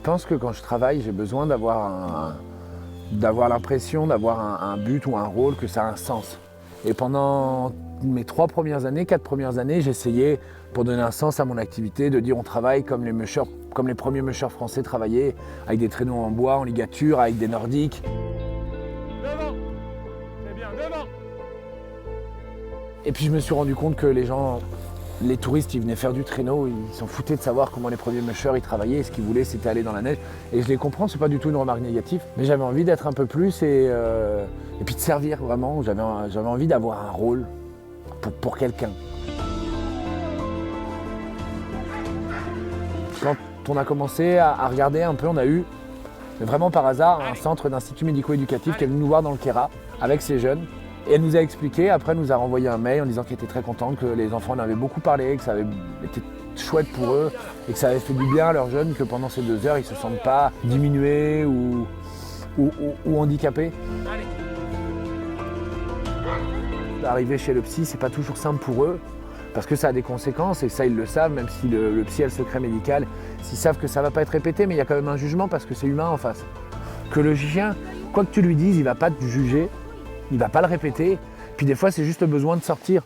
pense que quand je travaille, j'ai besoin d'avoir l'impression d'avoir un but ou un rôle, que ça a un sens. Et pendant mes 4 premières années, j'essayais, pour donner un sens à mon activité, de dire on travaille comme les premiers mushers français travaillaient, avec des traîneaux en bois, en ligature, avec des nordiques. Devant. C'est bien, devant. Et puis je me suis rendu compte que les touristes, ils venaient faire du traîneau, ils s'en foutaient de savoir comment les premiers mushers ils travaillaient, ce qu'ils voulaient c'était aller dans la neige. Et je les comprends, c'est pas du tout une remarque négative, mais j'avais envie d'être un peu plus et puis de servir vraiment, j'avais envie d'avoir un rôle pour quelqu'un. Quand on a commencé à regarder un peu, on a eu vraiment par hasard un centre d'institut médico-éducatif qui est venu nous voir dans le Kéra avec ces jeunes. Et elle nous a expliqué, après elle nous a renvoyé un mail en disant qu'elle était très contente, que les enfants en avaient beaucoup parlé, que ça avait été chouette pour eux et que ça avait fait du bien à leurs jeunes, que pendant ces 2 heures ils ne se sentent pas diminués ou handicapés. Arriver chez le psy, c'est pas toujours simple pour eux parce que ça a des conséquences et ça ils le savent, même si le psy a le secret médical, s'ils savent que ça va pas être répété, mais il y a quand même un jugement parce que c'est humain en face. Que le chien, quoi que tu lui dises, il va pas te juger. Il ne va pas le répéter, puis des fois c'est juste besoin de sortir.